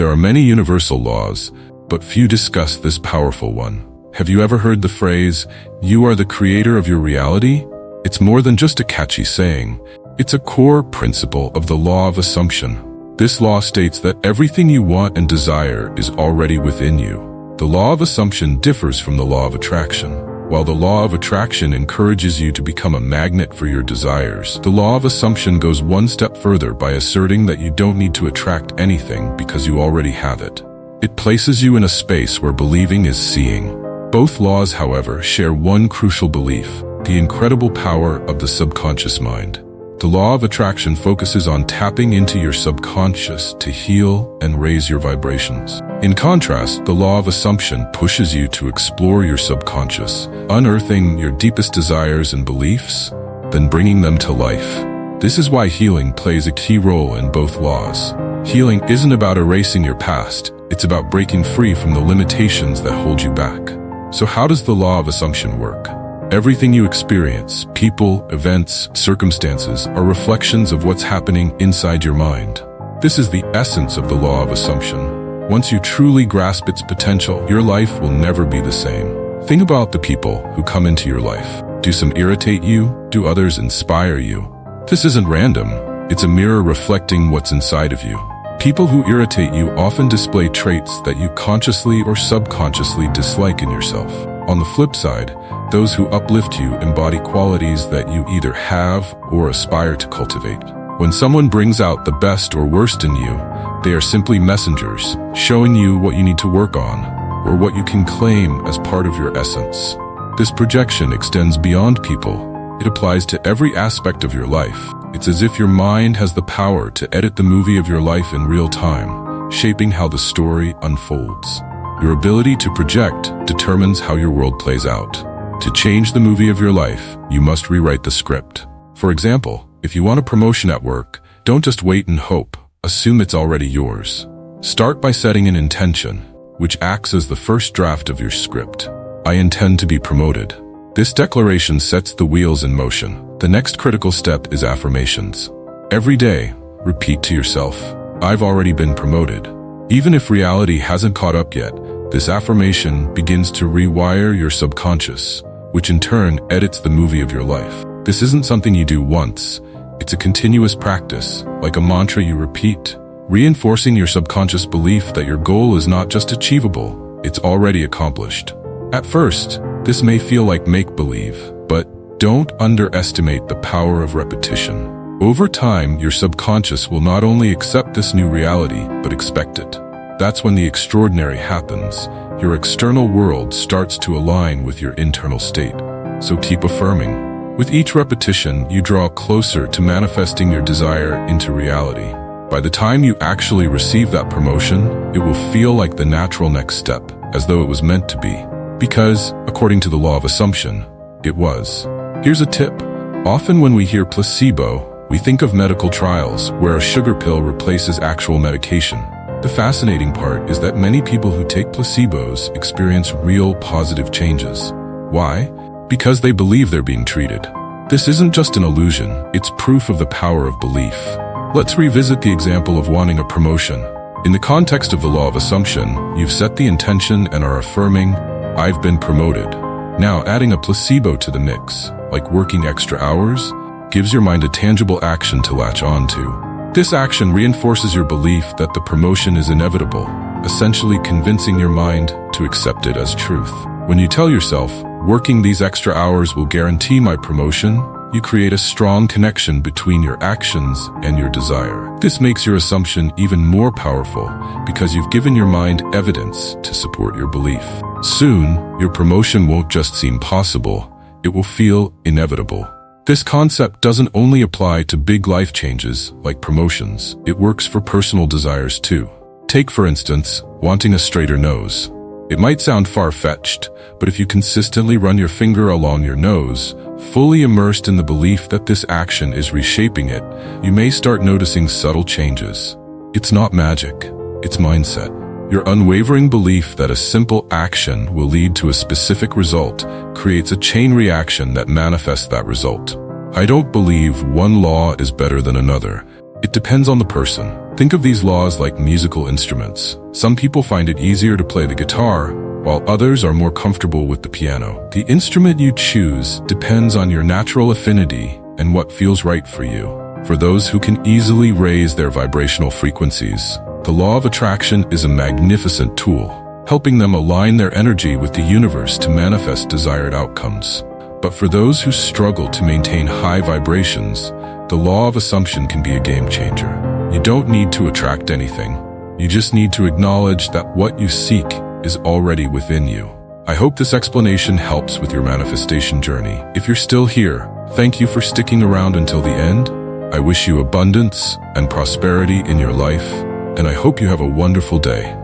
There are many universal laws, but few discuss this powerful one. Have you ever heard the phrase, "You are the creator of your reality"? It's more than just a catchy saying. It's a core principle of the law of assumption. This law states that everything you want and desire is already within you. The law of assumption differs from the law of attraction. While the law of attraction encourages you to become a magnet for your desires, the law of assumption goes one step further by asserting that you don't need to attract anything because you already have it. It places you in a space where believing is seeing. Both laws, however, share one crucial belief: the incredible power of the subconscious mind. The law of attraction focuses on tapping into your subconscious to heal and raise your vibrations. In contrast, the law of assumption pushes you to explore your subconscious, unearthing your deepest desires and beliefs, then bringing them to life. This is why healing plays a key role in both laws. Healing isn't about erasing your past, it's about breaking free from the limitations that hold you back. So how does the law of assumption work? Everything you experience, people, events, circumstances, are reflections of what's happening inside your mind. This is the essence of the law of assumption. Once you truly grasp its potential, your life will never be the same. Think about the people who come into your life. Do some irritate you? Do others inspire you? This isn't random. It's a mirror reflecting what's inside of you. People who irritate you often display traits that you consciously or subconsciously dislike in yourself. On the flip side, those who uplift you embody qualities that you either have or aspire to cultivate. When someone brings out the best or worst in you, they are simply messengers, showing you what you need to work on, or what you can claim as part of your essence. This projection extends beyond people. It applies to every aspect of your life. It's as if your mind has the power to edit the movie of your life in real time, shaping how the story unfolds. Your ability to project determines how your world plays out. To change the movie of your life, you must rewrite the script. For example, if you want a promotion at work, don't just wait and hope. Assume it's already yours. Start by setting an intention, which acts as the first draft of your script. I intend to be promoted. This declaration sets the wheels in motion. The next critical step is affirmations. Every day, repeat to yourself, I've already been promoted. Even if reality hasn't caught up yet, this affirmation begins to rewire your subconscious, which in turn edits the movie of your life. This isn't something you do once. It's a continuous practice, like a mantra you repeat, reinforcing your subconscious belief that your goal is not just achievable, it's already accomplished. At first, this may feel like make-believe, but don't underestimate the power of repetition. Over time, your subconscious will not only accept this new reality, but expect it. That's when the extraordinary happens. Your external world starts to align with your internal state. So keep affirming. With each repetition, you draw closer to manifesting your desire into reality. By the time you actually receive that promotion, it will feel like the natural next step, as though it was meant to be. Because, according to the law of assumption, it was. Here's a tip. Often when we hear placebo, we think of medical trials where a sugar pill replaces actual medication. The fascinating part is that many people who take placebos experience real positive changes. Why? Because they believe they're being treated. This isn't just an illusion, it's proof of the power of belief. Let's revisit the example of wanting a promotion. In the context of the law of assumption, you've set the intention and are affirming, I've been promoted. Now, adding a placebo to the mix, like working extra hours, gives your mind a tangible action to latch onto. This action reinforces your belief that the promotion is inevitable, essentially convincing your mind to accept it as truth. When you tell yourself, working these extra hours will guarantee my promotion, you create a strong connection between your actions and your desire. This makes your assumption even more powerful because you've given your mind evidence to support your belief. Soon, your promotion won't just seem possible, it will feel inevitable. This concept doesn't only apply to big life changes like promotions, it works for personal desires too. Take, for instance, wanting a straighter nose. It might sound far-fetched, but if you consistently run your finger along your nose, fully immersed in the belief that this action is reshaping it, you may start noticing subtle changes. It's not magic, it's mindset. Your unwavering belief that a simple action will lead to a specific result creates a chain reaction that manifests that result. I don't believe one law is better than another. It depends on the person. Think of these laws like musical instruments. Some people find it easier to play the guitar, while others are more comfortable with the piano. The instrument you choose depends on your natural affinity and what feels right for you. For those who can easily raise their vibrational frequencies, the law of attraction is a magnificent tool, helping them align their energy with the universe to manifest desired outcomes. But for those who struggle to maintain high vibrations, the law of assumption can be a game changer. You don't need to attract anything. You just need to acknowledge that what you seek is already within you. I hope this explanation helps with your manifestation journey. If you're still here, thank you for sticking around until the end. I wish you abundance and prosperity in your life, and I hope you have a wonderful day.